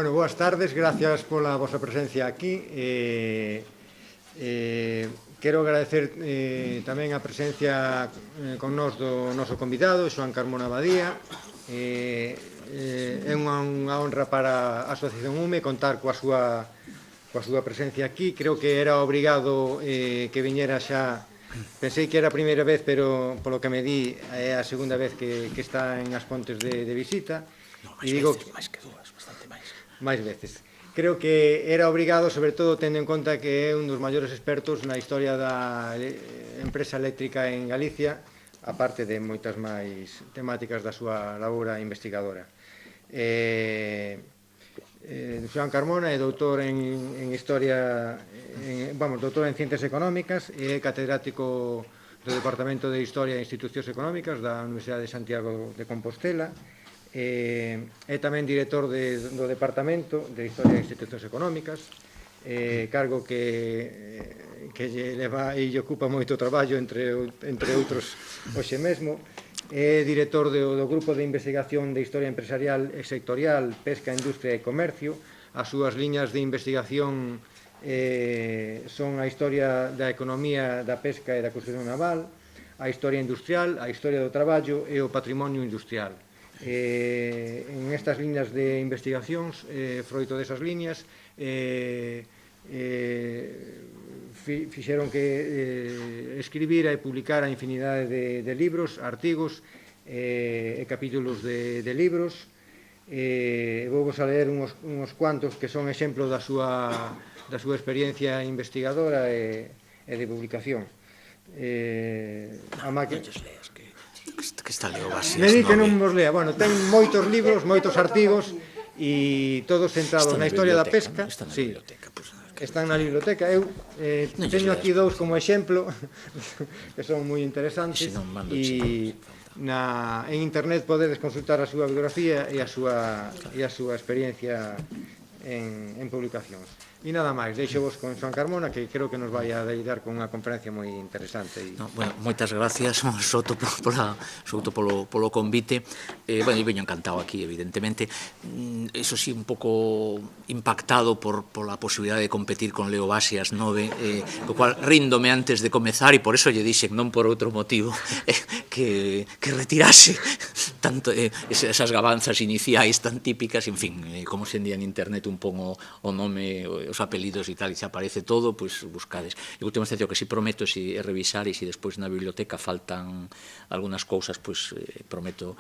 Bueno, boas tardes, gracias pola vosa presencia aquí. Quero agradecer tamén a presencia con nós do noso convidado, Xoán Carmona Badía. É unha honra para a Asociación UME contar coa súa presencia aquí. Creo que era obrigado que viñera xa. Pensei que era a primeira vez, pero polo que me di é a segunda vez que está en As Pontes de visita. Non, máis que dúas, bastante máis. Máis veces. Creo que era obrigado, sobre todo tendo en conta que é un dos maiores expertos na historia da empresa eléctrica en Galicia, aparte de moitas máis temáticas da súa labora investigadora. Xoán Carmona é doutor en Historia, doutor en Ciencias Económicas, e é catedrático do Departamento de Historia e Institucións Económicas da Universidade de Santiago de Compostela. É tamén director do Departamento de Historia e Institucións Económicas, cargo que lle leva e lle ocupa moito traballo, entre outros hoxe mesmo. É director do Grupo de Investigación de Historia Empresarial e Sectorial, Pesca, Industria e Comercio. As súas liñas de investigación son a historia da economía, da pesca e da construción naval, a historia industrial, a historia do traballo e o patrimonio industrial. En estas liñas de investigacións, froito desas liñas, fixeron que escribira e publicara infinidade de libros, artigos e capítulos de libros. Vou vos a ler uns cuantos que son exemplo da súa experiencia investigadora e de publicación. Non lles leas, que está leo bases. Me di que non vos lea. Bueno, ten moitos libros, moitos artigos e todos centrados na historia da pesca. Están na biblioteca. Están na biblioteca. Eu teño aquí dous como exemplo que son moi interesantes, e en internet podedes consultar a súa biografía e a súa experiencia en publicacións. E nada máis, deixo-vos con Xoán Carmona, que creo que nos vai a dar con unha conferencia moi interesante. Bueno, moitas gracias, Soto, polo convite. Bueno, eu veño encantado aquí, evidentemente. Eso sí, un pouco impactado pola posibilidade de competir con Leo Basi ás 9, co cual ríndome antes de comezar, e por eso lle dixen, non por outro motivo, que retirase tanto esas gabanzas iniciais tan típicas, en fin, como se endía en internet un pouco o nome, os apelidos e tal, e se aparece todo, pois buscades. E último excepción que si prometo, si revisar, e si despois na biblioteca faltan algunhas cousas, pois prometo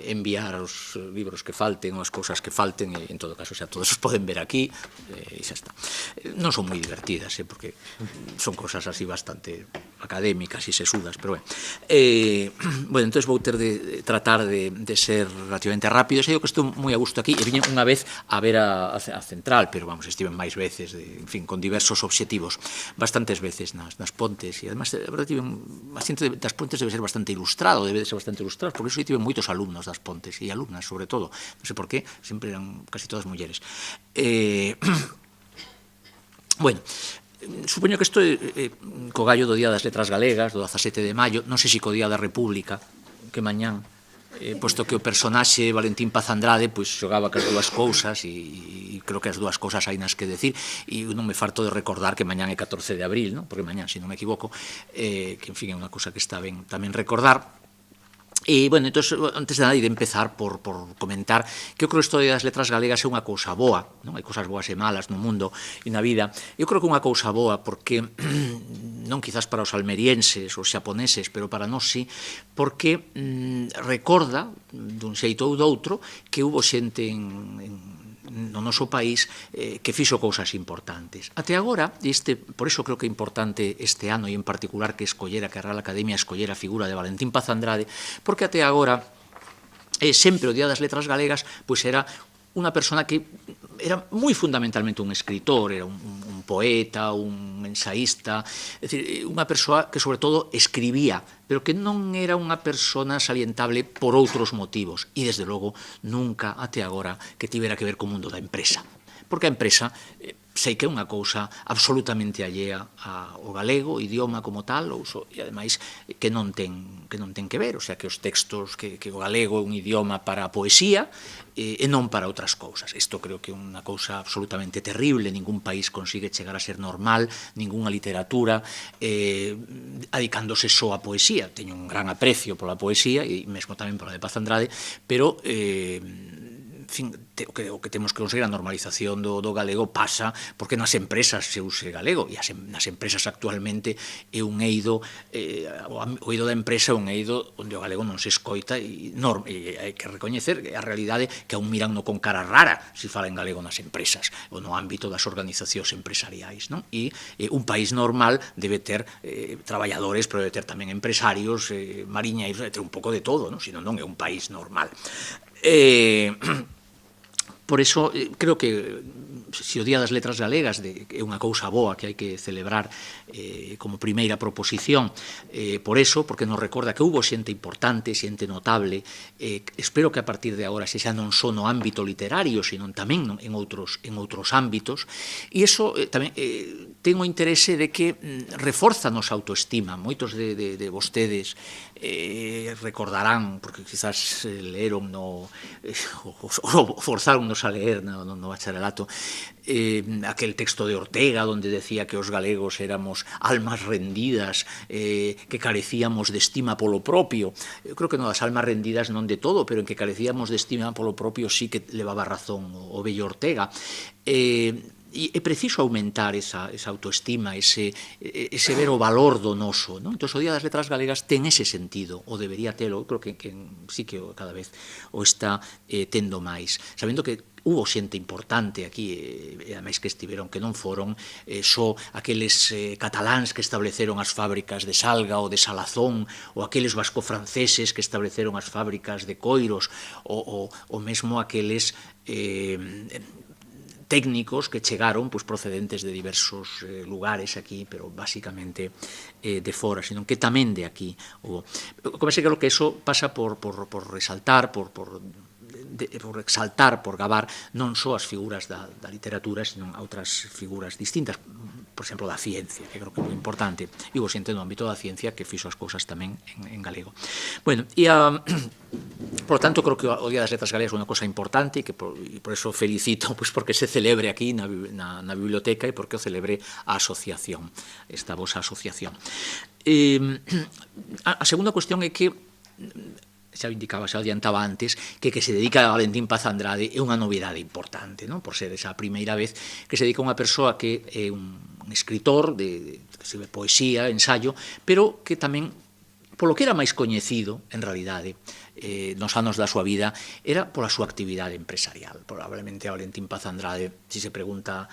enviar os libros que falten, ou as cousas que falten, e en todo caso, xa todos os poden ver aquí, e xa está. Non son moi divertidas, porque son cousas así bastante académicas e sesudas, pero bueno. Bueno, entón vou ter de tratar de ser relativamente rápido. Sei que estou moi a gusto aquí, e viñen unha vez a ver a central, pero vamos, estiven máis veces, en fin, con diversos obxectivos, bastantes veces nas Pontes, e además, a verdade, a xente das Pontes debe ser bastante ilustrado, porque eu tive moitos alumnos das Pontes, e alumnas, sobre todo, non sei por qué, sempre eran casi todas mulleres. Bueno, supoño que isto co gallo do Día das Letras Galegas, do 17 de maio, non sei se co Día da República, que mañán, posto que o personaxe Valentín Paz Andrade pois xogaba que as dúas cousas, e creo que as dúas cousas hai nas que decir, e non me farto de recordar que mañán é 14 de abril, porque mañán, se non me equivoco, que en fin é unha cousa que está ben tamén recordar. E, bueno, entón, antes de nada, de empezar por comentar que eu creo que a historia das letras galegas é unha cousa boa, non? Hai cousas boas e malas no mundo e na vida. Eu creo que unha cousa boa, porque non quizás para os almerienses, os xaponeses, pero para nós sí, porque recorda, dun xeito ou doutro, que hubo xente no noso país que fixo cousas importantes. Até agora, por iso creo que é importante este ano, e en particular que a Real Academia escollera a figura de Valentín Paz Andrade, porque até agora sempre o Día das Letras Galegas pois era unha persona que era moi fundamentalmente un escritor, era un poeta, un ensaísta, é dicir, unha persoa que sobre todo escribía, pero que non era unha persona salientable por outros motivos, e desde logo nunca até agora que tivera que ver co mundo da empresa, porque a empresa sei que é unha cousa absolutamente allea ao galego, o idioma como tal, e ademais que non ten que ver, o sea, que os textos, que o galego é un idioma para a poesía e non para outras cousas. Isto creo que é unha cousa absolutamente terrible, ningún país consigue chegar a ser normal, ninguna literatura adicándose só a poesía. Teño un gran aprecio pola poesía e mesmo tamén pola de Paz Andrade, pero en fin, o que temos que conseguir a normalización do galego pasa porque nas empresas se use galego, e nas empresas actualmente é un eido, o eido da empresa é un eido onde o galego non se escoita, e hai que recoñecer a realidade que aún miran no con cara rara se fala en galego nas empresas ou no ámbito das organizacións empresariais, non? E un país normal debe ter traballadores, pero debe ter tamén empresarios, mariñeiros, debe ter un pouco de todo, non? Senón non é un país normal. Por iso, creo que se o Día das Letras Galegas é unha cousa boa que hai que celebrar como primeira proposición, por eso, porque nos recorda que houve xente importante, xente notable, espero que a partir de agora se xa non só no ámbito literario, sino tamén en outros ámbitos, e iso tamén ten o interese de que reforza a nosa autoestima. Moitos de vostedes recordarán, porque quizás leeron ou forzáronnos a leer no bacharelato, aquel texto de Ortega donde decía que os galegos éramos almas rendidas, que carecíamos de estima polo propio. Eu creo que non das almas rendidas non de todo, pero en que carecíamos de estima polo propio sí que levaba razón o vello Ortega. E é preciso aumentar esa autoestima, ese ver o valor do noso, non? Entón, o Día das Letras Galegas ten ese sentido, o debería telo, creo que sí que cada vez o está tendo máis, sabendo que hubo xente importante aquí, e ademais que estiveron, que non foron só aqueles cataláns que estableceron as fábricas de Salga ou de Salazón, ou aqueles vasco-franceses que estableceron as fábricas de Coiros, ou mesmo aqueles técnicos que chegaron procedentes de diversos lugares aquí, pero basicamente de fora, sino que tamén de aquí. Como se creo que eso pasa por resaltar, por exaltar, por gabar non só as figuras da literatura, sino outras figuras distintas, por exemplo, da ciencia, que creo que é moi importante, e o xente no ámbito da ciencia que fixo as cousas tamén en galego. Bueno, e por lo tanto, creo que o Día das Letras Galegas é unha cosa importante, e por eso felicito porque se celebre aquí na biblioteca e porque o celebre a asociación, esta vosa asociación. A segunda cuestión é que xa indicaba, xa adiantaba antes, que se dedica a Valentín Paz Andrade é unha novidade importante, non? Por ser esa primeira vez que se dedica a unha persoa que é un escritor de poesía, ensayo, pero que tamén, polo que era máis coñecido, en realidade, nos anos da súa vida, era pola súa actividade empresarial. Probablemente a Valentín Paz Andrade, se se pregunta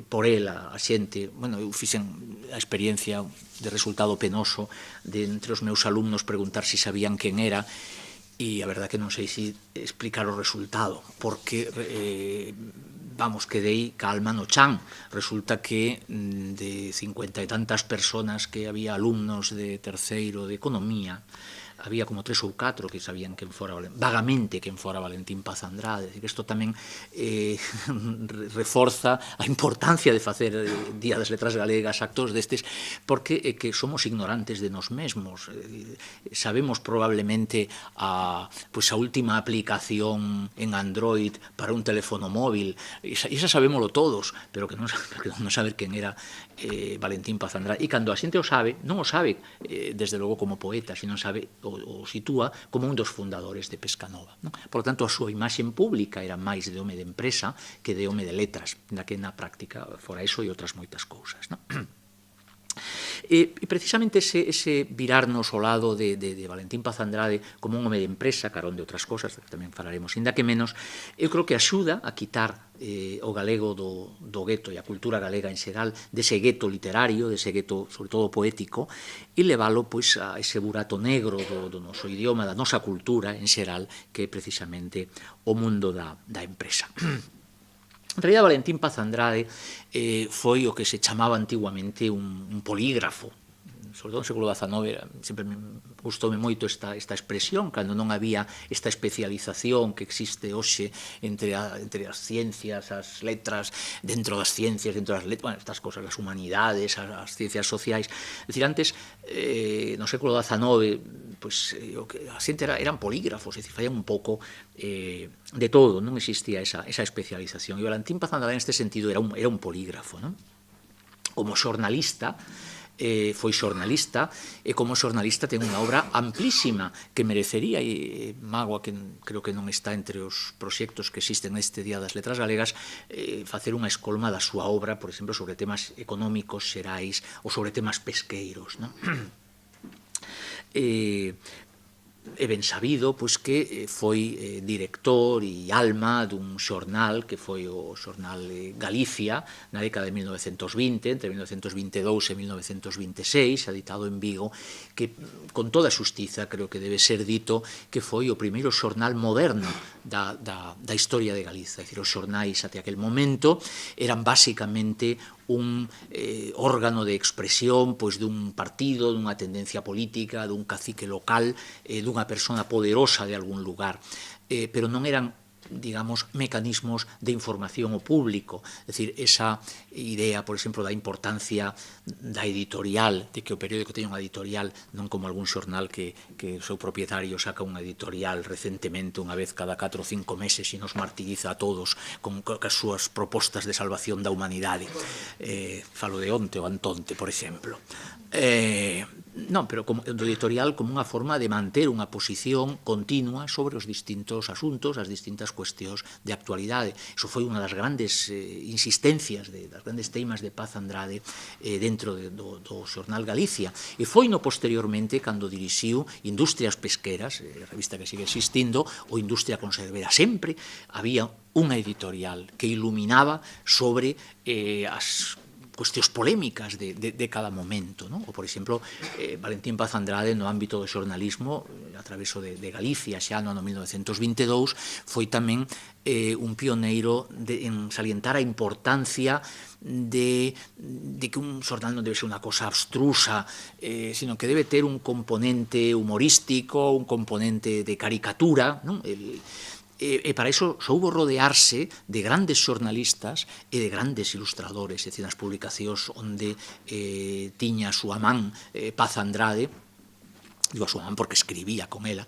por el a xente, bueno, eu fixen a experiencia de resultado penoso de entre os meus alumnos preguntar se sabían quen era, e a verdade que non sei se explicar o resultado, porque quedei calma no chan. Resulta que de 50 e tantas personas que había alumnos de terceiro de economía, había como 3 ou 4 que sabían vagamente quen fora Valentín Paz Andrade. Isto tamén reforza a importancia de facer Día das Letras Galegas, actos destes, porque que somos ignorantes de nós mesmos. Sabemos probablemente a última aplicación en Android para un teléfono móvil, e esa sabémoslo todos, pero que non saber quen era Valentín Paz Andrade. E cando a xente o sabe, non o sabe desde logo como poeta, sino sabe o sitúa como un dos fundadores de Pescanova, non? Por lo tanto, a súa imaxe pública era máis de home de empresa que de home de letras, na que na práctica fora iso e outras moitas cousas, non? E precisamente ese virarnos ao lado de Valentín Paz Andrade como un home de empresa, carón de outras cosas, que tamén falaremos ainda que menos, eu creo que axuda a quitar o galego do gueto e a cultura galega en xeral, dese gueto literario, dese gueto, sobre todo poético, e leválo a ese burato negro do noso idioma, da nosa cultura en xeral, que é precisamente o mundo da empresa. En realidad, Valentín Paz Andrade foi o que se chamaba antiguamente un polígrafo. sobre todo no século XIX, sempre gustoume moito esta expresión, cando non había esta especialización que existe hoxe entre as ciencias, as letras, dentro das ciencias, dentro das letras, bueno, estas cosas, as humanidades, as ciencias sociais. É dicir, antes, no século XIX, pues, a xente eran polígrafos, é dicir, faían un pouco de todo, non existía esa especialización. E Valentín Paz Andrade, neste sentido, era un polígrafo, non? Como xornalista, foi xornalista, e como xornalista ten unha obra amplísima que merecería, e mágoa que creo que non está entre os proxectos que existen neste Día das Letras Galegas, facer unha escolma da súa obra, por exemplo, sobre temas económicos xerais ou sobre temas pesqueiros, non? É ben sabido pois, que foi director e alma dun xornal que foi o xornal Galicia na década de 1920, entre 1922 e 1926, editado en Vigo, que con toda a xustiza creo que debe ser dito que foi o primeiro xornal moderno da historia de Galiza. É dicir, os xornais até aquel momento eran basicamente un órgano de expresión pois dun partido, dunha tendencia política, dun cacique local, dunha persona poderosa de algún lugar, pero non eran, digamos, mecanismos de información ao público. É dicir, esa idea, por exemplo, da importancia da editorial, de que o periódico teña unha editorial, non como algún xornal que o seu propietario saca unha editorial recentemente, unha vez cada 4 ou 5 meses, e nos martiriza a todos con as súas propostas de salvación da humanidade. Falo de onte ou antonte, por exemplo. Non, pero do editorial como unha forma de manter unha posición continua sobre os distintos asuntos, as distintas cuestións de actualidade. Iso foi unha das grandes insistencias, das grandes teimas de Paz Andrade dentro do xornal Galicia. E foi no posteriormente cando dirixiu Industrias Pesqueras, revista que sigue existindo, ou Industria Conservera. Sempre había unha editorial que iluminaba sobre as cuestións polémicas de cada momento, non? Ou, por exemplo, Valentín Paz Andrade no ámbito do xornalismo, a traveso de Galicia, xa no ano 1922, foi tamén un pioneiro en salientar a importancia de que un xornal non debe ser unha cosa abstrusa, sino que debe ter un componente humorístico, un componente de caricatura, non? E para iso soubo rodearse de grandes xornalistas e de grandes ilustradores, é dicir, nas publicacións onde tiña a súa man Paz Andrade, digo a súa man porque escribía con ela,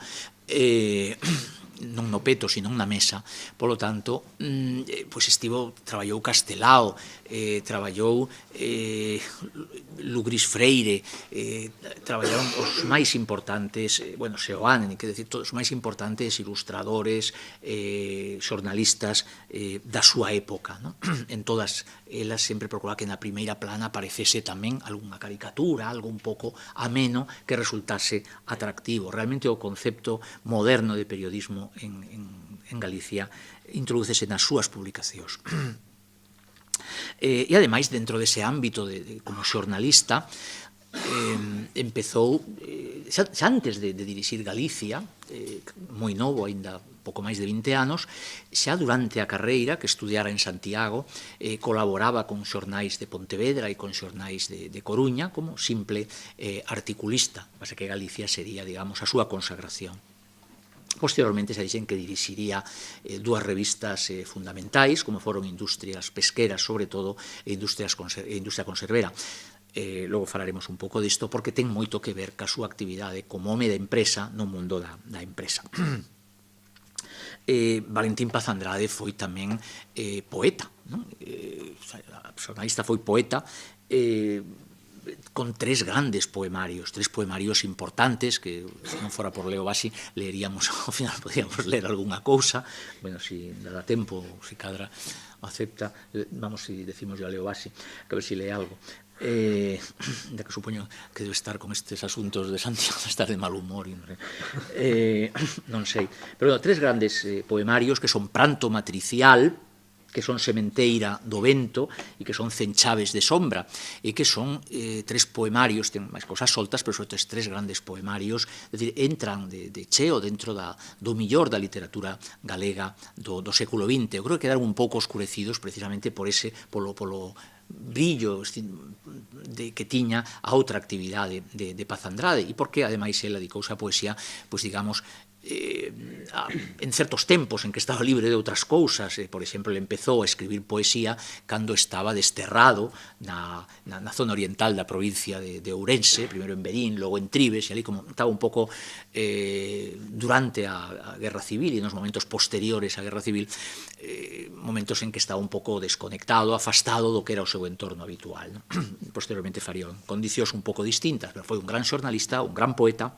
non no peto, sino na mesa. Polo tanto, pois traballou Castelao, traballou Lugris Freire, traballaron os máis importantes, bueno, Seoane, que decir, todos os máis importantes ilustradores, xornalistas da súa época, non? En todas elas sempre procuraba que na primeira plana aparecese tamén algunha caricatura, algo un pouco ameno que resultase atractivo. Realmente o concepto moderno de periodismo en Galicia introdúcese nas súas publicacións. E, ademais, dentro dese ámbito como xornalista, empezou, xa antes de dirixir Galicia, moi novo, aínda pouco máis de 20 anos, xa durante a carreira que estudiara en Santiago, colaboraba con xornais de Pontevedra e con xornais de Coruña como simple articulista, pasa que Galicia sería, digamos, a súa consagración. Posteriormente se dixen que dirixiría dúas revistas fundamentais, como foron Industrias Pesqueras, sobre todo, e Industria Conservera. Logo falaremos un pouco disto, porque ten moito que ver ca súa actividade como home de empresa no mundo da empresa. Valentín Paz Andrade foi tamén poeta, non? A xornalista foi poeta, con tres grandes poemarios importantes, que se non fora por Leo Bassi leeríamos, ao final podíamos ler algunha cousa, bueno, se dá tempo, se cadra acepta, vamos, se decimos a Leo Bassi, que a ver se lee algo. Da que supoño que debe estar con estes asuntos de Santiago, estar de mal humor, non sei. Pero tres grandes poemarios que son Pranto Matricial, que son Sementeira do Vento e que son Cenchaves de Sombra, e que son tres poemarios, ten máis cousas soltas, pero son tres grandes poemarios, é dicir, entran de cheo dentro do millor da literatura galega do século XX. Eu creo que quedaron un pouco oscurecidos precisamente polo brillo que tiña a outra actividade de Paz Andrade, e porque, ademais, ela dedicouse á poesía, pois, digamos, en certos tempos en que estaba libre de outras cousas. Por exemplo, ele empezou a escribir poesía cando estaba desterrado na zona oriental da provincia de Ourense, primeiro en Berín, logo en Tribes, e ali como estaba un pouco durante a Guerra Civil e nos momentos posteriores á Guerra Civil, momentos en que estaba un pouco desconectado, afastado do que era o seu entorno habitual, ¿no? Posteriormente faría condicións un pouco distintas, pero foi un gran xornalista, un gran poeta,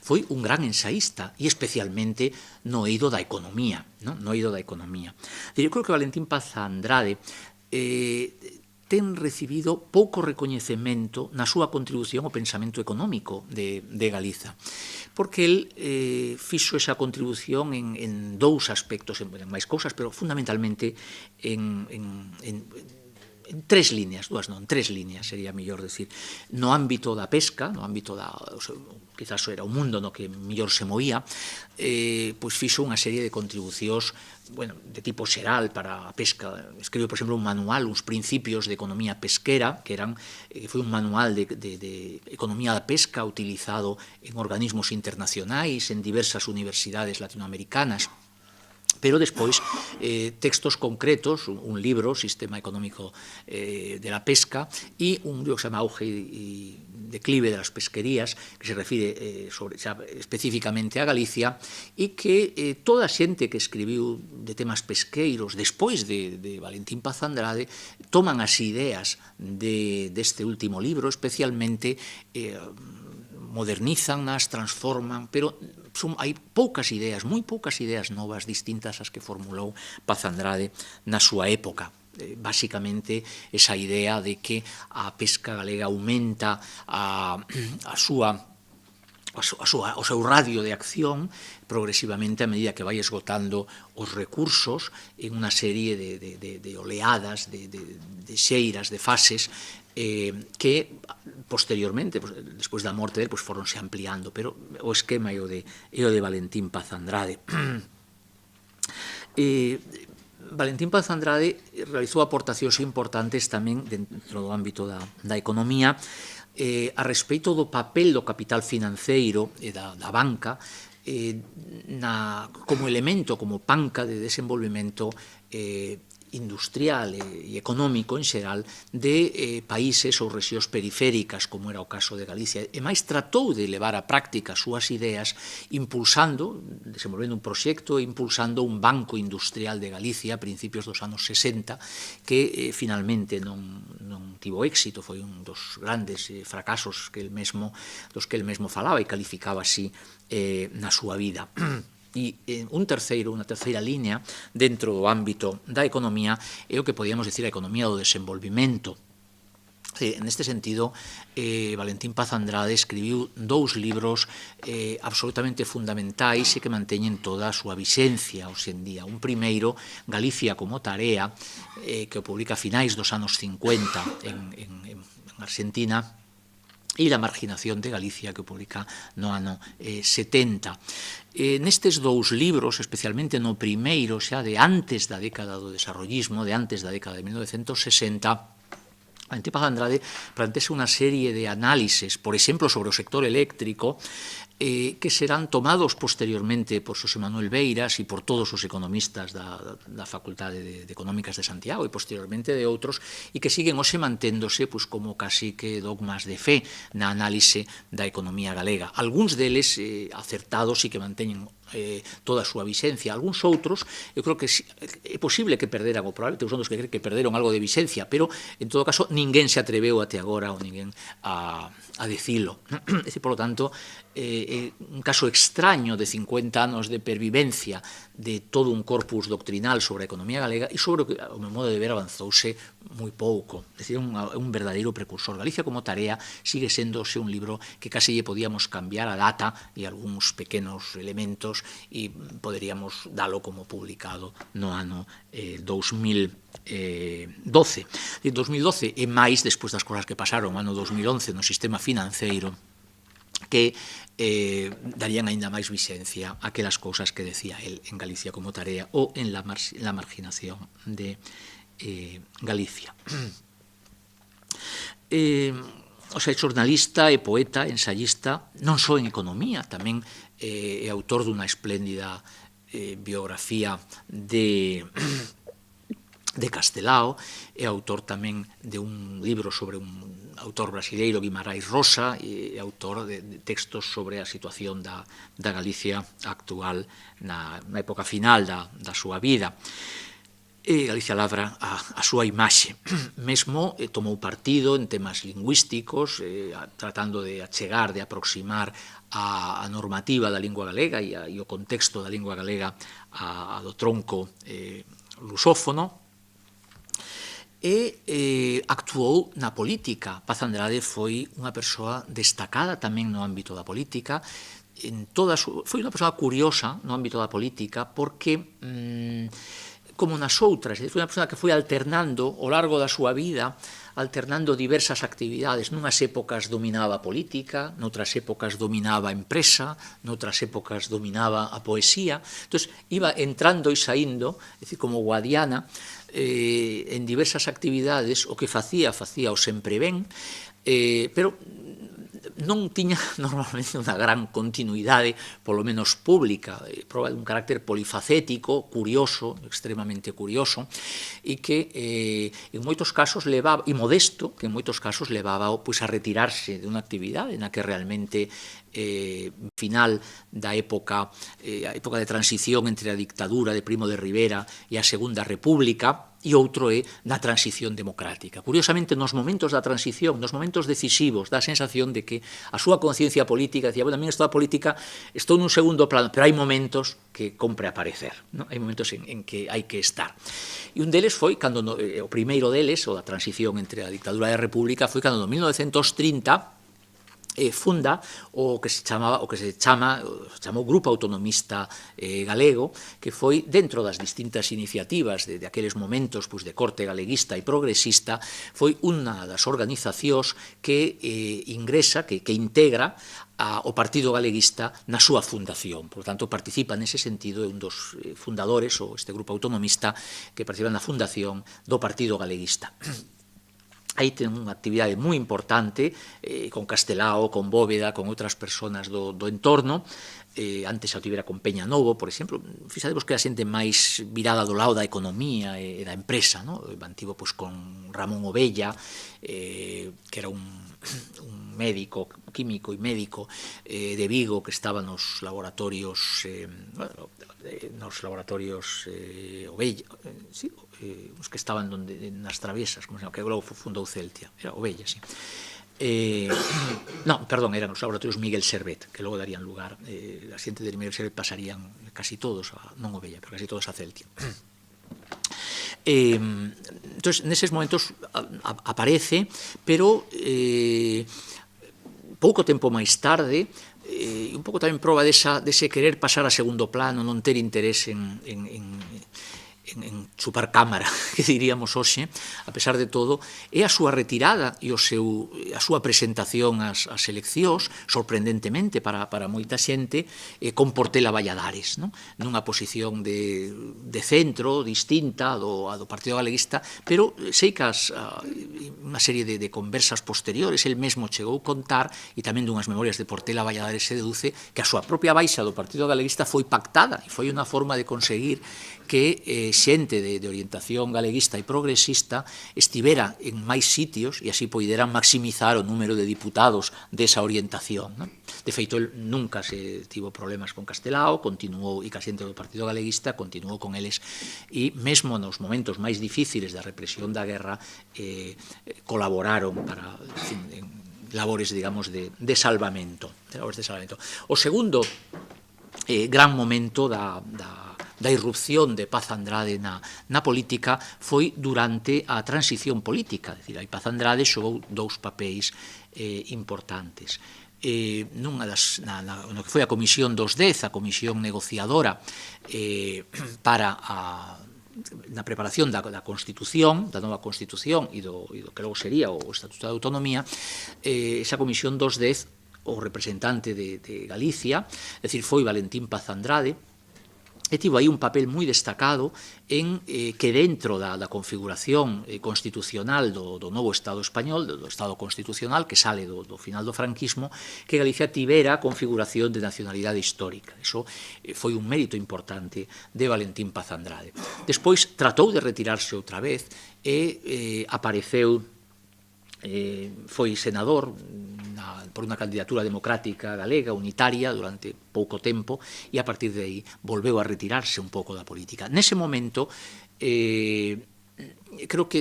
foi un gran ensaísta e especialmente no eido da economía, ¿no? No eido da economía. Eu creo que Valentín Paz Andrade ten recibido pouco recoñecemento na súa contribución ao pensamento económico de Galiza, porque el fixo esa contribución en dous aspectos, en máis cousas, pero fundamentalmente en tres líneas, tres líneas sería mellor decir, no ámbito da pesca, no ámbito quizás era o mundo no que mellor se movía, pois fixo unha serie de contribucións, bueno, de tipo xeral para a pesca. Escribiu, por exemplo, un manual, uns principios de economía pesquera, que foi un manual de economía da pesca utilizado en organismos internacionais, en diversas universidades latinoamericanas, pero despois textos concretos, un libro, Sistema Económico de la Pesca, e un libro que se chama Auge e Declive de las Pesquerías, que se refire especificamente a Galicia, e que toda a xente que escribiu de temas pesqueiros despois de Valentín Paz Andrade toman as ideas deste último libro, especialmente modernizanlas, transforman, pero hai poucas ideas, moi poucas ideas novas distintas ás que formulou Paz Andrade na súa época. Básicamente, esa idea de que a pesca galega aumenta o seu radio de acción progresivamente a medida que vai esgotando os recursos en unha serie de oleadas, de xeiras, de fases, que posteriormente, despois da morte dele, foronse ampliando, pero o esquema é o de Valentín Paz Andrade. Valentín Paz Andrade realizou aportacións importantes tamén dentro do ámbito da economía a respeito do papel do capital financeiro e da banca como elemento, como panca de desenvolvemento industrial e económico en xeral de países ou rexións periféricas, como era o caso de Galicia, e máis tratou de levar á práctica as súas ideas desenvolvendo un proxecto e impulsando un banco industrial de Galicia a principios dos anos 60 que finalmente non tivo éxito, foi un dos grandes fracasos dos que el mesmo falaba e calificaba así na súa vida. E unha terceira línea dentro do ámbito da economía é o que podíamos decir a economía do desenvolvimento. Neste sentido, Valentín Paz Andrade escribiu dous libros absolutamente fundamentais e que manteñen toda a súa vixencia hoxe en día. Un primeiro, Galicia como tarea, que o publica a finais dos anos 50 en Argentina, e La marginación de Galicia, que publica no ano 70. Nestes dous libros, especialmente no primeiro, xa de antes da década do desarrollismo, de antes da década de 1960, Valentín Paz Andrade plantea unha serie de análises, por exemplo, sobre o sector eléctrico, que serán tomados posteriormente por Xosé Manuel Beiras e por todos os economistas da Facultade de Económicas de Santiago e posteriormente de outros, e que siguen hoxe manténdose como casi que dogmas de fe na análise da economía galega. Algúns deles acertados e que manteñen toda a súa vixencia. Algúns outros, eu creo que é posible que perderan, ou probablemente son dos que creen que perderon algo de vixencia, pero, en todo caso, ninguén se atreveu até agora, ou ninguén a dicilo. É dicir, por lo tanto, un caso extraño de 50 anos de pervivencia de todo un corpus doctrinal sobre a economía galega e sobre o que, ao meu modo de ver, avanzouse moi pouco. É dicir, un verdadeiro precursor. Galicia como tarea sigue sendose un libro que casi lle podíamos cambiar a data e algúns pequenos elementos e poderíamos dalo como publicado no ano 2012. En 2012 e máis despois das cosas que pasaron no ano 2011 no sistema financeiro, que darían aínda máis vixencia aquelas cousas que decía el en Galicia como tarea ou en la marginación de Galicia. O sea, xornalista e poeta, ensayista, non só en economía, tamén é autor dunha espléndida biografía de Castelao, é autor tamén de un libro sobre un autor brasileiro, Guimarães Rosa, e autor de textos sobre a situación da Galicia actual na época final da súa vida. E Galicia labra a súa imaxe. Mesmo tomou partido en temas lingüísticos, tratando de achegar, de aproximar a normativa da lingua galega e o contexto da lingua galega a do tronco lusófono, e actuou na política. Paz Andrade foi unha persoa destacada tamén no ámbito da política, foi unha persoa curiosa no ámbito da política porque, como nas outras, foi unha persoa que foi alternando ao largo da súa vida, alternando diversas actividades. Nunhas épocas dominaba a política, noutras épocas dominaba a empresa, noutras épocas dominaba a poesía. Entón, iba entrando e saindo, é dicir, como Guadiana, en diversas actividades. O que facía o sempre ben, pero non tiña normalmente unha gran continuidade, polo menos pública, prova dun carácter polifacético, curioso, extremamente curioso, e que en moitos casos levaba, e modesto, que en moitos casos levaba a retirarse de unha actividade na que realmente final da época, a época de transición entre a dictadura de Primo de Rivera e a Segunda República, e outro é na transición democrática. Curiosamente, nos momentos da transición, nos momentos decisivos, dá a sensación de que a súa conciencia política, dicía, bueno, a mí estou a política, estou nun segundo plano, pero hai momentos que compre aparecer, non? Hai momentos en que hai que estar. E un deles foi, cando o primeiro deles, o da transición entre a dictadura e a república, foi cando no 1930 funda o que se chamou Grupo Autonomista Galego, que foi dentro das distintas iniciativas de aqueles momentos de corte galeguista e progresista, foi unha das organizacións que ingresa, que integra o Partido Galeguista na súa fundación. Por tanto, participa nese sentido, é un dos fundadores, ou este grupo autonomista, que participa na fundación do Partido Galeguista. Aí ten unha actividade moi importante con Castelao, con Bóveda, con outras persoas do entorno. Antes xa tivera con Peña Novo, por exemplo. Fixadevos que era xente máis virada do lado da economía e da empresa, non? Mantivo con Ramón Ovella, que era un médico, químico e médico de Vigo, que estaba nos laboratorios Ovella, os que estaban nas travesas, como se chama, que logo fundou Celtia, era Ovella, sí. Non, perdón, eran os laboratorios Miguel Servet, que logo darían lugar, a xente de Miguel Servet pasarían casi todos, non Ovella, pero casi todos a Celtia. Entón, neses momentos aparece, pero pouco tempo máis tarde, un pouco tamén proba dese querer pasar a segundo plano, non ter interés en chupar cámara, que diríamos hoxe, a pesar de todo, é a súa retirada e a súa presentación ás eleccións, sorprendentemente para moita xente, con Portela Valladares, nunha posición de centro, distinta do Partido Galeguista, pero sei que unha serie de conversas posteriores, el mesmo chegou a contar, e tamén dunhas memorias de Portela Valladares se deduce que a súa propia baixa do Partido Galeguista foi pactada, e foi unha forma de conseguir que xente de orientación galeguista e progresista estivera en máis sitios e así poideran maximizar o número de diputados desa orientación. De feito, el nunca se tivo problemas con Castelao, continuou, e ca xente do Partido Galeguista continuou con eles, e mesmo nos momentos máis difíciles da represión da guerra colaboraron para, en labores, digamos, de salvamento. O segundo gran momento da irrupción de Paz Andrade na política foi durante a transición política. É dicir, aí Paz Andrade xogou dous papéis importantes. No que foi a Comisión 210, a comisión negociadora para na preparación da Constitución, da nova Constitución e do que logo sería o Estatuto de Autonomía, esa Comisión 210, o representante de Galicia, é dicir, foi Valentín Paz Andrade, e tivo aí un papel moi destacado en que dentro da configuración constitucional do novo Estado español, do Estado constitucional que sale do final do franquismo, que Galicia tivera a configuración de nacionalidade histórica. Iso foi un mérito importante de Valentín Paz Andrade. Despois tratou de retirarse outra vez e apareceu, foi senador por unha candidatura democrática galega, unitaria, durante pouco tempo, e a partir de aí volveu a retirarse un pouco da política. Nese momento, creo que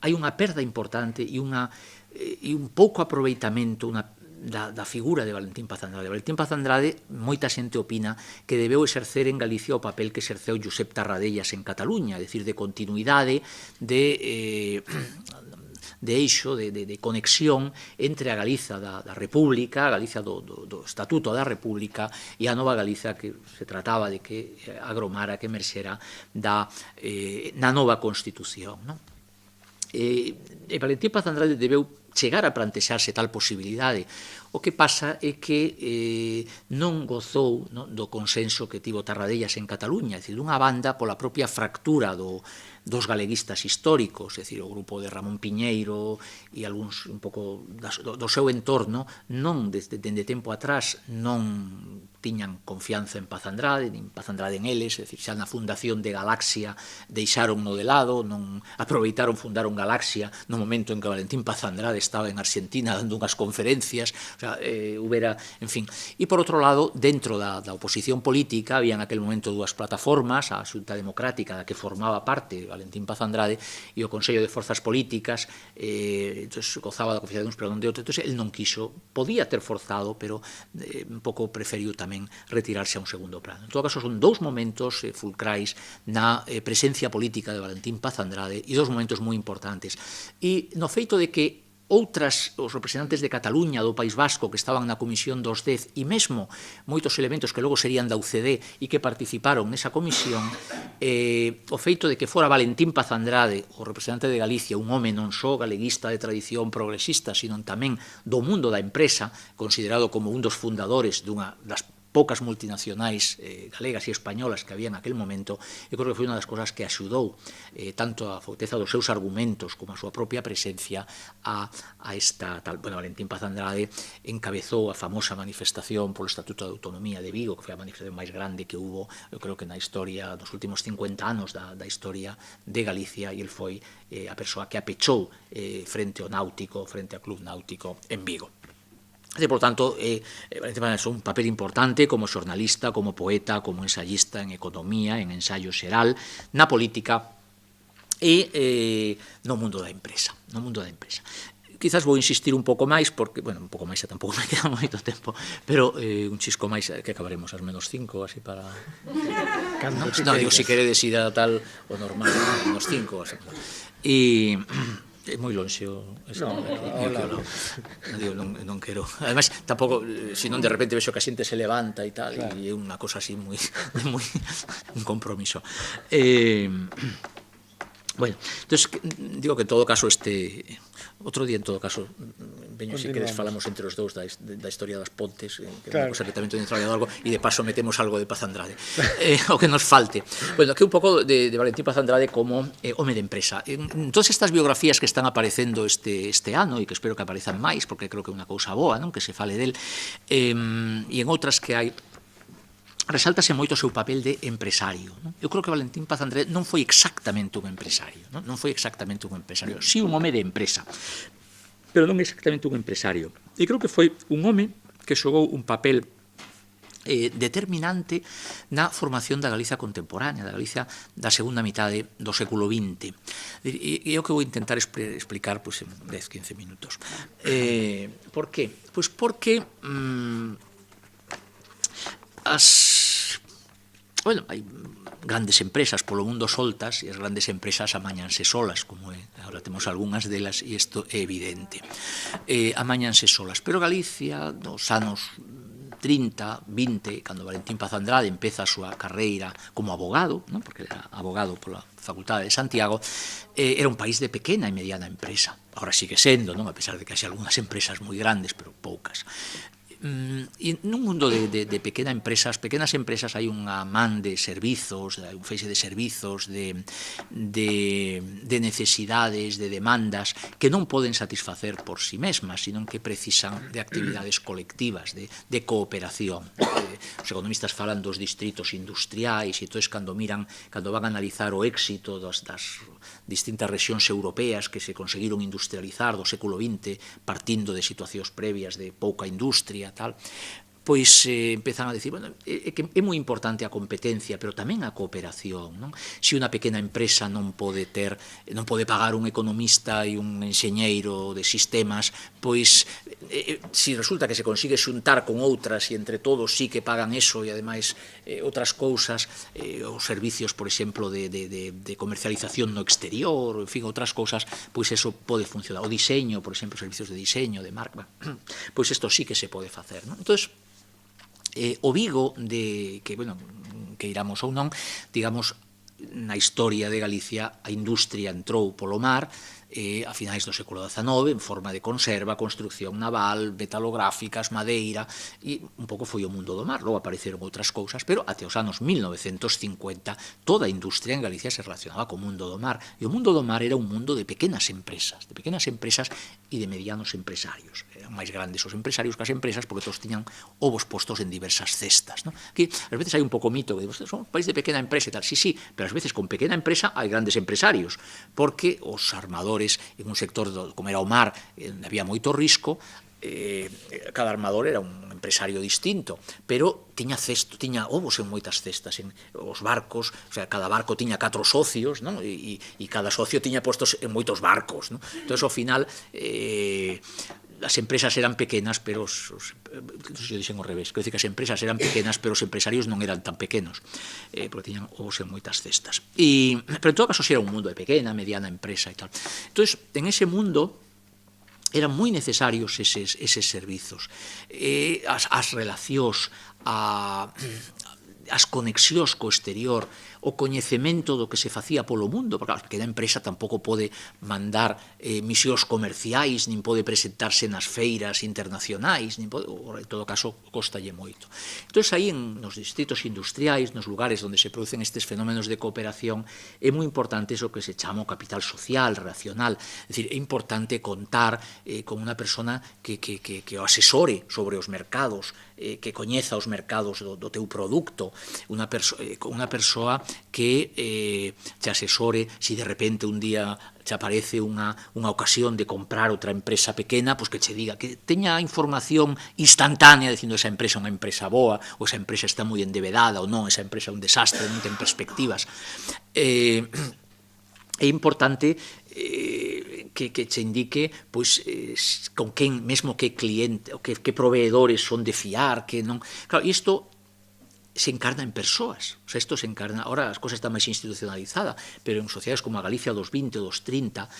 hai unha perda importante e un pouco aproveitamento da figura de Valentín Paz Andrade. Valentín Paz Andrade, moita xente opina que debeu exercer en Galicia o papel que exerceu Josep Tarradellas en Cataluña, é dicir, de continuidade, de eixo, de conexión entre a Galiza da República, a Galiza do Estatuto da República e a nova Galiza que se trataba de que agromara, que emerxera na nova Constitución. E Valentín Paz Andrade debeu chegar a plantexarse tal posibilidade. O que pasa é que non gozou do consenso que tivo Tarradellas en Cataluña, é dicir, dunha banda pola propia fractura dos galeguistas históricos, é dicir, o grupo de Ramón Piñeiro e algúns un pouco do seu entorno, non dende tempo atrás non tiñan confianza en Paz Andrade, nin Paz Andrade en eles, é dicir, xa na fundación de Galaxia deixaron-no de lado, non aproveitaron, fundaron Galaxia no momento en que Valentín Paz Andrade estaba en Argentina dando unhas conferencias, o sea, houbera, en fin. E por outro lado, dentro da oposición política, había en aquel momento dúas plataformas, a Xunta Democrática, da que formaba parte Valentín Paz Andrade, e o Consello de Forzas Políticas, gozaba da confianza de uns, pero non de outros. Entón, el non quiso, podía ter forzado, pero un pouco preferiu tamén retirarse a un segundo plano. En todo caso, son dous momentos fulcrais na presencia política de Valentín Paz Andrade e dous momentos moi importantes. E no feito de que os representantes de Cataluña, do País Vasco, que estaban na Comisión dos 10, e mesmo moitos elementos que logo serían da UCD e que participaron nesa comisión, o feito de que fora Valentín Paz Andrade, o representante de Galicia, un home non só galeguista de tradición progresista, sino tamén do mundo da empresa, considerado como un dos fundadores dunha das poucas multinacionais galegas e españolas que había en aquel momento, eu creo que foi unha das cosas que axudou tanto a forteza dos seus argumentos como a súa propia presencia a esta tal. Bueno, Valentín Paz Andrade encabezou a famosa manifestación polo Estatuto de Autonomía de Vigo, que foi a manifestación máis grande que hubo, eu creo que na historia dos últimos 50 anos da historia de Galicia, e el foi a persoa que apechou frente ao Náutico, frente ao Club Náutico en Vigo. Por tanto, Valentín Paz Andrade un papel importante como xornalista, como poeta, como ensayista en economía, en ensayo xeral, na política e no mundo da empresa. Quizás vou insistir un pouco máis, porque, bueno, un pouco máis xa tampouco me queda moito tempo, pero un chisco máis, que acabaremos ás menos 5, así para... Non, digo, se queredes ir a tal, o normal, menos 5, así. E... é moi lonxe non quero, ademais tampouco, senón de repente vexo que a xente se levanta e tal, claro. E é unha cosa así moi un compromiso. Bueno, entonces digo que en todo caso outro día en todo caso veño, se queres falamos entre os dous da historia das pontes, que é unha cosa que tamén teño traballado algo, e de paso metemos algo de Paz Andrade, o que nos falte. Bueno, aquí un pouco de Valentín Paz Andrade como home de empresa. En todas estas biografías que están aparecendo este ano, e que espero que aparezan máis, porque creo que é unha cousa boa, non, que se fale del, e en outras que hai, resáltase moito o seu papel de empresario. Eu creo que Valentín Paz Andrade non foi exactamente un empresario, non foi exactamente un empresario, si un home de empresa, pero non exactamente un empresario. E creo que foi un home que xogou un papel determinante na formación da Galicia contemporánea, da Galicia da segunda mitade do século XX. E é o que vou intentar explicar en 10-15 minutos. Por qué? Pois porque bueno, hai grandes empresas polo mundo soltas, e as grandes empresas amañanse solas, como agora temos algunhas delas, e isto é evidente. Amañanse solas, pero Galicia, nos anos 30, 20, cando Valentín Paz Andrade empeza a súa carreira como abogado, non? Porque era abogado pola Facultade de Santiago, era un país de pequena e mediana empresa. Agora sigue sendo, non? A pesar de que hai algunhas empresas moi grandes, pero poucas. E nun mundo de pequenas empresas hai unha man de servizos, un feixe de servizos, de necesidades, de demandas que non poden satisfacer por si mesmas, sino que precisan de actividades colectivas, de cooperación. Os economistas falan dos distritos industriais e entón cando van a analizar o éxito das distintas rexións europeas que se conseguiron industrializar do século XX partindo de situacións previas de pouca industria, tal, pois empezan a decir, bueno, que é moi importante a competencia, pero tamén a cooperación, non? Se unha pequena empresa non pode pagar un economista e un enxeñeiro de sistemas, pois se resulta que se consigue xuntar con outras e entre todos sí que pagan eso e ademais outras cousas, os servicios, por exemplo, de comercialización no exterior, en fin, outras cousas, pois eso pode funcionar. O diseño, por exemplo, servicios de diseño, de marca, pois isto sí que se pode facer, non? Entón, o Vigo, que iramos ou non, digamos, na historia de Galicia a industria entrou polo mar a finais do século XIX en forma de conserva, construcción naval, metalográficas, madeira, e un pouco foi o mundo do mar. Logo apareceron outras cousas, pero até os anos 1950 toda a industria en Galicia se relacionaba co mundo do mar, e o mundo do mar era un mundo de pequenas empresas e de medianos empresarios. Eran máis grandes os empresarios que as empresas porque todos tiñan ovos postos en diversas cestas, non? Aquí, ás veces hai un pouco mito que son un país de pequena empresa e tal, sí, pero ás veces con pequena empresa hai grandes empresarios, porque os armadores en un sector como era o mar, había moito risco, cada armador era un empresario distinto, pero tiña ovos en moitas cestas, en os barcos, o sea, cada barco tiña 4 socios, non? E cada socio tiña postos en moitos barcos, non? Entón, ao final, as empresas eran pequenas, pero yo dixen ao revés, quero dicir que as empresas eran pequenas, pero os empresarios non eran tan pequenos, porque tiñan ovos en moitas cestas. Pero en todo caso, si era un mundo de pequena, mediana empresa e tal. Entón, en ese mundo eran moi necesarios eses servizos. As relacións, as conexións co exterior, o coñecemento do que se facía polo mundo, porque a pequena empresa tampouco pode mandar misións comerciais, nin pode presentarse nas feiras internacionais, en todo caso, costalle moito. Entón, aí nos distritos industriais, nos lugares onde se producen estes fenómenos de cooperación, é moi importante iso que se chama o capital social, relacional, é dicir, é importante contar con unha persona que o asesore sobre os mercados, que coñeza os mercados do teu produto, unha persoa que te asesore se de repente un día te aparece unha ocasión de comprar outra empresa pequena, pois que che diga, que teña información instantánea dicindo esa empresa é unha empresa boa, ou esa empresa está moi endevedada, ou non, esa empresa é un desastre, non ten perspectivas. É importante que che indique pois con quen, mesmo que cliente, ou que proveedores son de fiar, que non. Claro, isto se encarna en persoas, o sea, isto se encarna, ahora as cousas están máis institucionalizadas, pero en sociedades como a Galicia dos 20 ou dos 30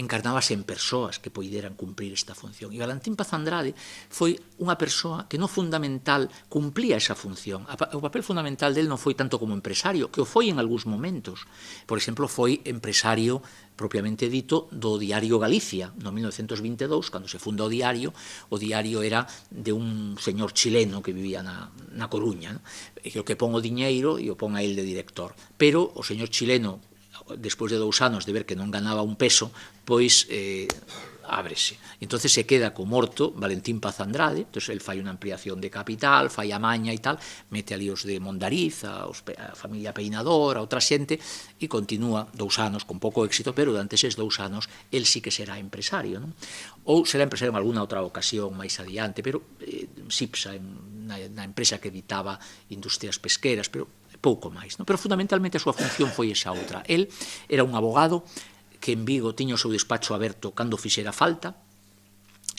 encarnábase en persoas que poideran cumprir esta función. E Valentín Paz Andrade foi unha persoa que no fundamental cumplía esa función. O papel fundamental del non foi tanto como empresario, que o foi en algúns momentos. Por exemplo, foi empresario propiamente dito do Diario Galicia, no 1922, cando se funda o diario era de un señor chileno que vivía na Coruña, e o que pon o diñeiro e o pon a el de director. Pero o señor chileno, despois de 2 anos de ver que non ganaba un peso, pois ábrese. Entonces se queda co morto Valentín Paz Andrade, entonces el fai unha ampliación de capital, fai a maña e tal, mete ali os de Mondariz, a familia Peinador, a outra xente, e continúa 2 anos con pouco éxito, pero durante eses 2 anos el sí que será empresario, non? Ou será empresario en alguna outra ocasión máis adiante, pero Sipsa, na empresa que editaba industrias pesqueras, pero pouco máis, non? Pero fundamentalmente a súa función foi esa outra. El era un abogado que en Vigo tiña o seu despacho aberto cando fixera falta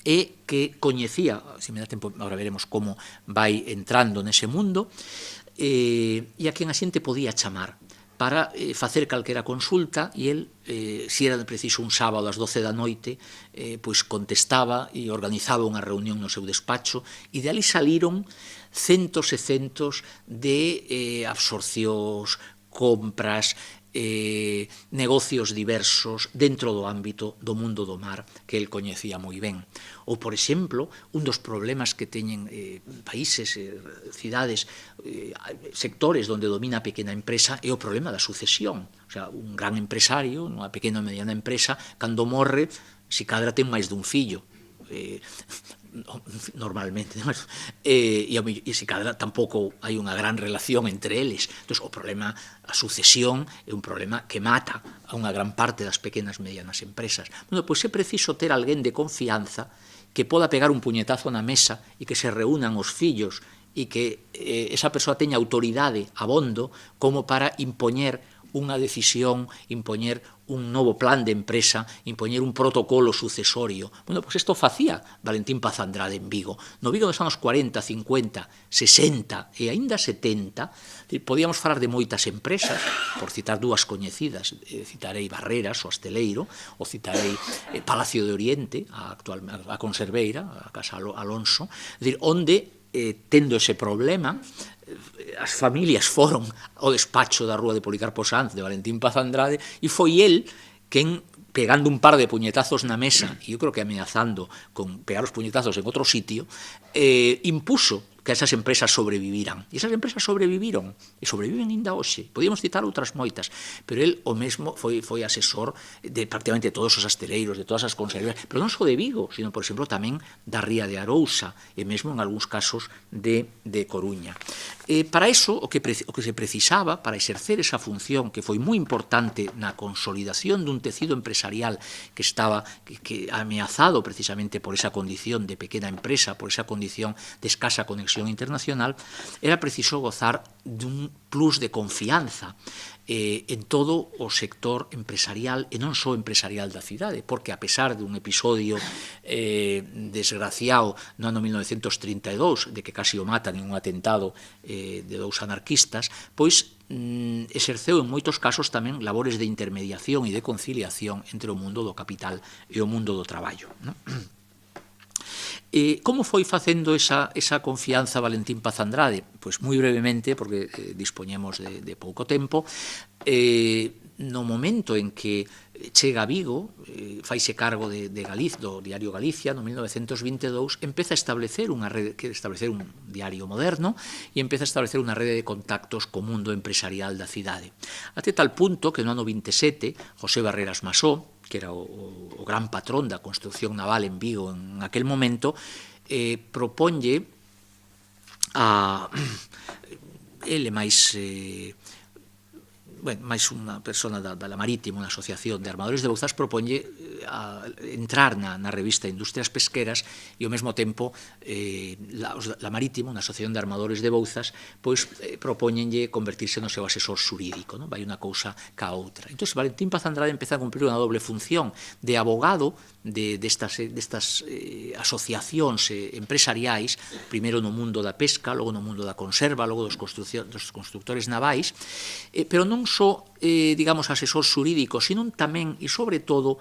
e que coñecía, se me dá tempo, agora veremos como vai entrando nese mundo, e a quen a xente podía chamar para facer calquera consulta, e el, se era preciso un sábado ás 12 da noite, pois contestaba e organizaba unha reunión no seu despacho, e de ali saliron centos e centos de absorcións, compras, negocios diversos dentro do ámbito do mundo do mar que el coñecía moi ben. Ou, por exemplo, un dos problemas que teñen países, cidades, sectores onde domina a pequena empresa é o problema da sucesión. O sea, un gran empresario, unha pequena ou mediana empresa, cando morre, si cadra ten máis dun fillo. Normalmente, e se cadra tampouco hai unha gran relación entre eles. Entón, o problema, a sucesión, é un problema que mata a unha gran parte das pequenas e medianas empresas. Bueno, pois é preciso ter alguén de confianza que poda pegar un puñetazo na mesa e que se reúnan os fillos e que esa persoa teña autoridade abondo como para impoñer unha decisión, impoñer un novo plan de empresa, impoñer un protocolo sucesorio. Bueno, pois isto facía Valentín Paz Andrade en Vigo. No Vigo dos anos 40, 50, 60 e aínda 70, podíamos falar de moitas empresas, por citar dúas coñecidas, citarei Barreras, o Asteleiro, ou citarei Palacio de Oriente, a Conserveira, a Casa Alonso, onde, tendo ese problema, as familias foron ao despacho da Rúa de Policarpo Sanz de Valentín Paz Andrade e foi el quen, pegando un par de puñetazos na mesa, e eu creo que amenazando con pegar os puñetazos en outro sitio, impuso que esas empresas sobreviviran. E esas empresas sobreviviron, e sobreviven ainda hoxe. Podíamos citar outras moitas, pero el o mesmo foi asesor de prácticamente todos os asteleiros, de todas as conservas, pero non só de Vigo, sino, por exemplo, tamén da Ría de Arousa, e mesmo en algúns casos de Coruña. Para iso, o que se precisaba, para exercer esa función que foi moi importante na consolidación dun tecido empresarial que estaba ameazado precisamente por esa condición de pequena empresa, por esa condición de escasa conexión internacional, era preciso gozar dun plus de confianza en todo o sector empresarial e non só empresarial da cidade, porque a pesar dun episodio desgraciado no ano 1932, de que casi o matan en un atentado de dous anarquistas, pois exerceu en moitos casos tamén labores de intermediación e de conciliación entre o mundo do capital e o mundo do traballo, non? Como foi facendo esa confianza Valentín Paz Andrade? Pois moi brevemente, porque dispoñemos de pouco tempo, no momento en que chega a Vigo, faise cargo de Galicia, do diario Galicia, no 1922, empeza a establecer unha rede, un diario moderno, e empeza a establecer unha rede de contactos co mundo empresarial da cidade. Até tal punto que no ano 27, José Barreras Masó, que era o gran patrón da construcción naval en Vigo en aquel momento, proponlle a ele máis unha persona da Marítima, unha asociación de armadores de Bouzas, proponlle a entrar na revista Industrias Pesqueras e ao mesmo tempo la Marítima, unha asociación de armadores de Bouzas, pois propóñenlle convertirse no seu asesor xurídico, non? Vai unha cousa ca outra. Entón, Valentín Paz Andrade empeza a cumplir unha doble función de abogado destas asociacións empresariais, primeiro no mundo da pesca, logo no mundo da conserva, logo dos constructores navais, pero non só, digamos, asesor xurídico, sino tamén, e sobre todo,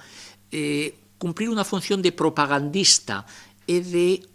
cumprir unha función de propagandista e de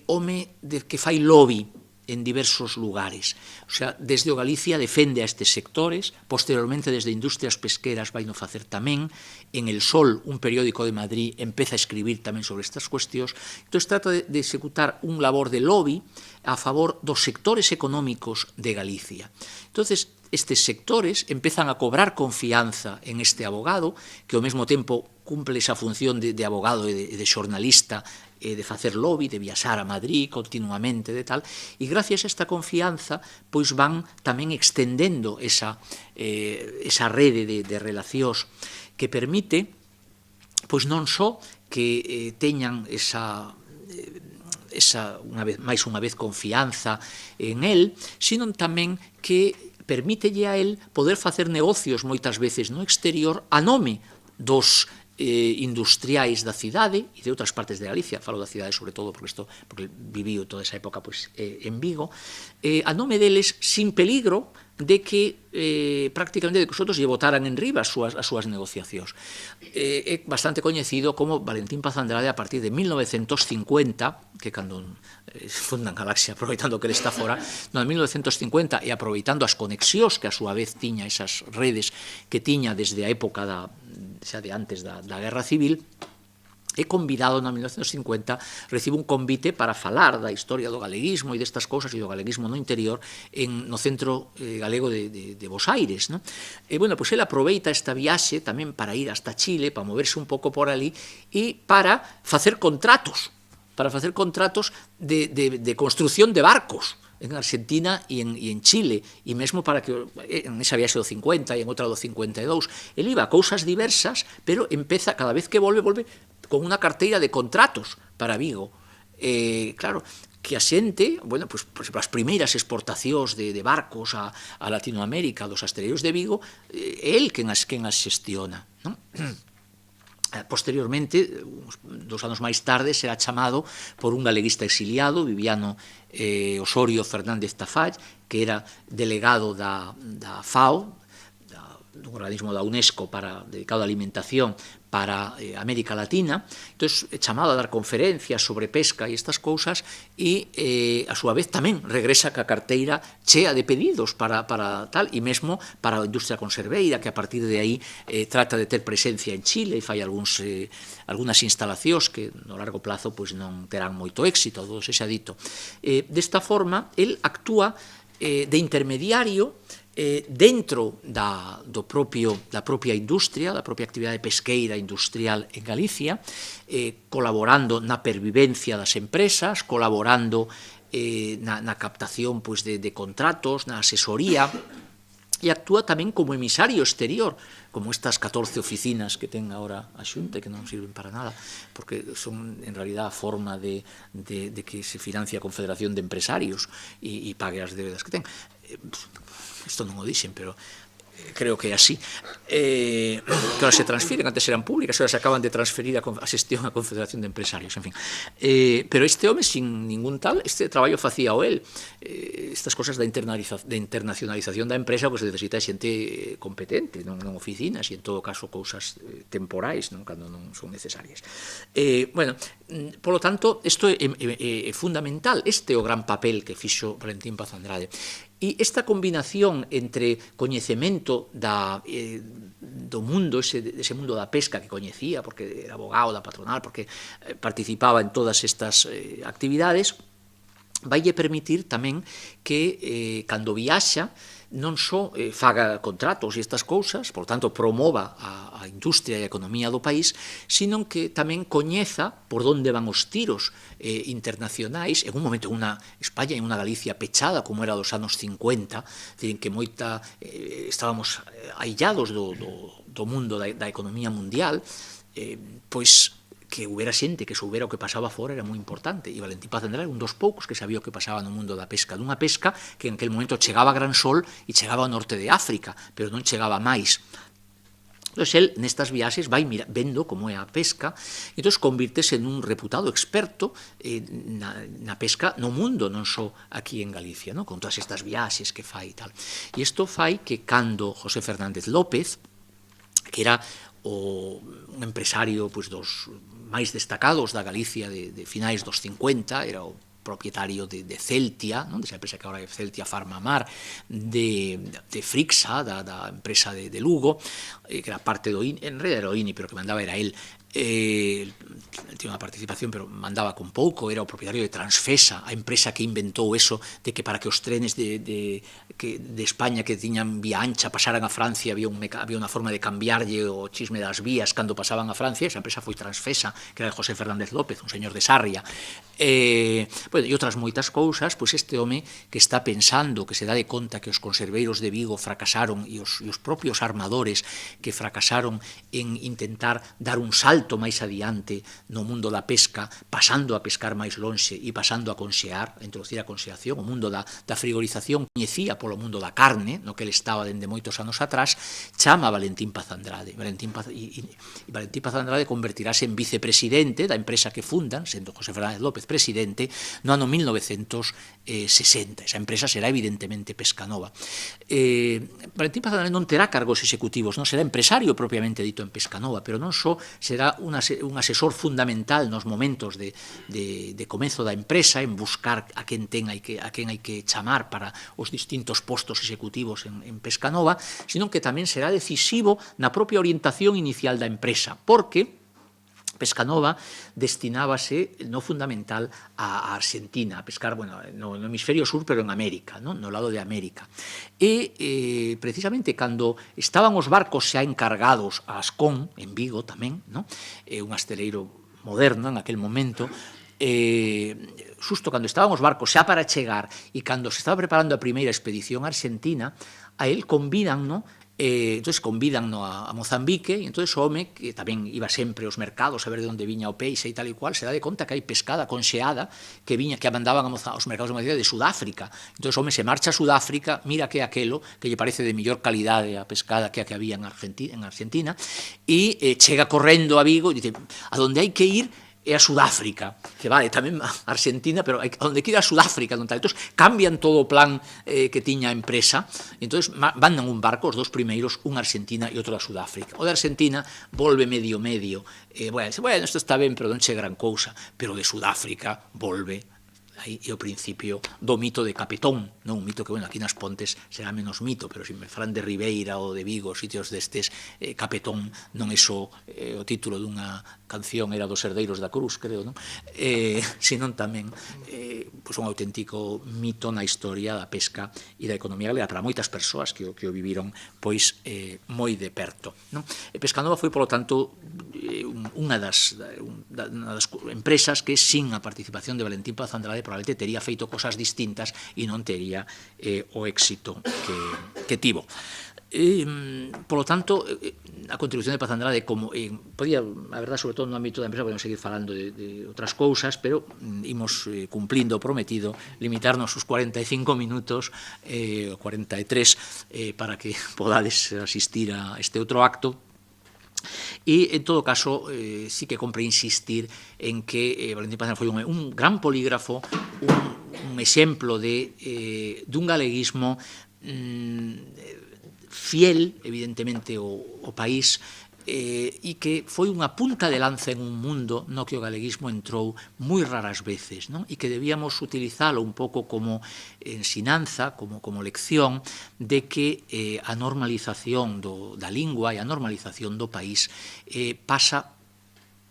home que fai lobby en diversos lugares. O sea, desde o Galicia defende a estes sectores, posteriormente desde Industrias Pesqueras vai no facer tamén, en El Sol, un periódico de Madrid, empeza a escribir tamén sobre estas cuestións. Entón, trata de executar un labor de lobby a favor dos sectores económicos de Galicia. Entonces, estes sectores empezan a cobrar confianza en este abogado, que ao mesmo tempo cumple esa función de abogado e de xornalista, de facer lobby, de viaxar a Madrid continuamente, de tal, e gracias a esta confianza, pois van tamén extendendo esa rede de relacións que permite, pois non só que teñan esa unha vez confianza en el, sino tamén que permítelle a el poder facer negocios moitas veces no exterior a nome dos industriais da cidade e de outras partes de Galicia, falo da cidade sobre todo porque viviu toda esa época en Vigo, a nome deles sin peligro de que prácticamente de que os outros lle botaran en riba as súas negociacións. É bastante coñecido como Valentín Paz Andrade a partir de 1950, que cando fundan Galaxia aproveitando que ele está fora, no, en 1950 e aproveitando as conexións que a súa vez tiña esas redes que tiña desde a época xa de antes da Guerra Civil, é convidado no 1950, recibe un convite para falar da historia do galeguismo e destas cousas e do galeguismo no interior no Centro Galego de Bos Aires. No? E, bueno, pois ele aproveita esta viaxe tamén para ir hasta Chile, para moverse un pouco por ali e para facer contratos de construción de barcos en Argentina e en Chile, e mesmo para que en esa viaxe do 50 e en outra do 52, ele iba a cousas diversas, pero empeza, cada vez que volve con unha carteira de contratos para Vigo. Claro, que a xente, bueno, pues, por exemplo, as primeiras exportacións de barcos a Latinoamérica, dos astilleros de Vigo, é el quen as xestiona, non? Posteriormente, 2 anos máis tarde, será chamado por un galeguista exiliado, Viviano Osorio Fernández Tafall, que era delegado da FAO, dun organismo da UNESCO dedicado á alimentación para América Latina. Entón, é chamado a dar conferencias sobre pesca e estas cousas e, a súa vez, tamén regresa ca carteira chea de pedidos para tal, e mesmo para a industria conserveira, que a partir de aí trata de ter presencia en Chile e fai algunhas instalacións que no largo plazo non terán moito éxito, todo se xa dito. Desta forma, el actúa de intermediario dentro da propia industria, da propia actividade pesqueira industrial en Galicia, colaborando na pervivencia das empresas, colaborando na captación de contratos, na asesoría, e actúa tamén como emisario exterior, como estas 14 oficinas que ten agora a Xunta, que non sirven para nada, porque son en realidad a forma de que se financia a Confederación de Empresarios e pague as débedas que ten. Isto non o dixen, pero creo que é así. Que ahora se transfiren, antes eran públicas, ahora se acaban de transferir a xestión á Confederación de Empresarios, en fin. Pero este home, sin ningún tal, este traballo facía o él. Estas cosas de internacionalización da empresa, pues necesita xente competente, non oficinas, e en todo caso cousas temporais, cando non son necesarias. Bueno, polo tanto, isto é fundamental, este é o gran papel que fixo Valentín Paz Andrade. E esta combinación entre coñecemento do mundo, ese mundo da pesca que coñecía, porque era abogado da patronal, porque participaba en todas estas actividades, vaille permitir tamén que cando viaxa non só faga contratos e estas cousas, por tanto promova a industria e a economía do país, sino que tamén coñeza por onde van os tiros internacionais, en un momento en unha España e en unha Galicia pechada, como era dos anos 50, en que estábamos aillados do mundo da economía mundial, pois que houbera xente que soubera o que pasaba fora era moi importante, e Valentín Paz Andrade era un dos poucos que sabía o que pasaba no mundo da pesca, dunha pesca que en aquel momento chegaba a Gran Sol e chegaba ao norte de África, pero non chegaba máis. Entón, el nestas viaxes vai vendo como é a pesca, e entón convírtese nun reputado experto na pesca no mundo, non só aquí en Galicia, con todas estas viaxes que fai e tal. E isto fai que cando José Fernández López, que era un empresario dos máis destacados da Galicia de finais dos 50, era o propietario de Celtia, desa empresa que agora é Celtia Farmamar, de Frixa, da empresa de Lugo, que era parte do INI, en realidad era o INI, pero que mandaba era él. Tiene unha participación, pero mandaba con pouco, era o propietario de Transfesa, a empresa que inventou eso de que para que os trenes de España que tiñan vía ancha pasaran a Francia había unha forma de cambiarlle o chisme das vías cando pasaban a Francia. Esa empresa foi Transfesa, que era de José Fernández López, un señor de Sarria. E outras moitas cousas, pois este home que está pensando, que se dá de conta que os conserveiros de Vigo fracasaron e os propios armadores que fracasaron en intentar dar un salto máis adiante no mundo da pesca, pasando a pescar máis lonxe e pasando a conxear, a introducir a conxeación, o mundo da frigorización, coñecía polo mundo da carne, no que ele estaba dende moitos anos atrás, chama a Valentín Paz Andrade. Valentín Paz Andrade convertirase en vicepresidente da empresa que fundan, sendo José Fernández López presidente, no ano 1960. Esa empresa será evidentemente Pescanova. Valentín Paz Andrade non terá cargos executivos, non será empresario propiamente dito en Pescanova, pero non só será un asesor fundamental nos momentos de comezo da empresa, en buscar a quen hai que chamar para os distintos postos executivos en Pescanova, sino que tamén será decisivo na propia orientación inicial da empresa, porque Pescanova destinábase no fundamental a Argentina, a pescar, bueno, no hemisferio sur, pero en América, no lado de América. E precisamente cando estaban os barcos xa encargados a Ascón, en Vigo tamén, un asteleiro moderno en aquel momento, xusto cando estaban os barcos xa para chegar e cando se estaba preparando a primeira expedición a Argentina, a él convídanno entonces convídanno a Mozambique e entonces o home, que tamén iba sempre aos mercados a ver de onde viña o peixe e tal e cual, se dá de conta que hai pescada conxeada que mandaban aos mercados de Sudáfrica. Entonces o home se marcha a Sudáfrica, mira que aquelo que lle parece de mellor calidade a pescada que a que había en Argentina e chega correndo a Vigo e dice, a donde hai que ir é a Sudáfrica, que vale, tamén a Argentina, pero onde queda a Sudáfrica, non tal. Entón, cambian todo o plan que tiña a empresa, entón, van un barco, os dos primeiros, un a Argentina e outro a Sudáfrica. O de Argentina volve medio, bueno, isto está ben, pero non che gran cousa, pero de Sudáfrica volve aí é o principio do mito de Capetón, non un mito que, bueno, aquí nas Pontes será menos mito, pero se me falan de Ribeira ou de Vigo, sitios destes, Capetón non é só o título dunha canción, era dos Herdeiros da Cruz, creo, non? Senón tamén un auténtico mito na historia da pesca e da economía galega para moitas persoas que o viviron pois moi de perto, non? Pescanova foi, polo tanto, unha das empresas que, sin a participación de Valentín Paz Andrade, probablemente tería feito cosas distintas e non tería o éxito que tivo. Por lo tanto, a contribución de Paz Andrade, como podía, a verdade, sobre todo no ámbito da empresa, podemos seguir falando de outras cousas, pero imos cumplindo o prometido, limitarnos os 45 minutos, 43, para que podades asistir a este outro acto. E, en todo caso, sí que compre insistir en que Valentín Paz Andrade foi un gran polígrafo, un exemplo dun galeguismo fiel, evidentemente, ao país, e que foi unha punta de lanza en un mundo no que o galeguismo entrou moi raras veces, non? E que debíamos utilizalo un pouco como ensinanza, como lección de que a normalización da lingua e a normalización do país pasa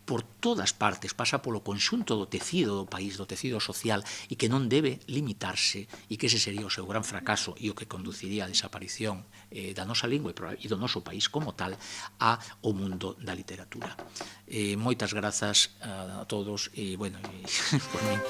por todas partes, pasa polo conxunto do tecido do país, do tecido social, e que non debe limitarse, e que ese sería o seu gran fracaso e o que conduciría a desaparición da nosa lingua e do noso país como tal ao mundo da literatura. Moitas grazas a todos e, bueno, por mí.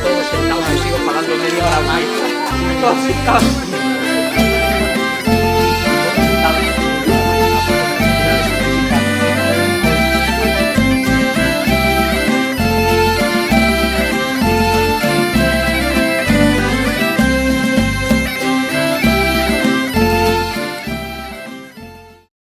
Todos sentados, sigo falando media hora máis. Todos sentados.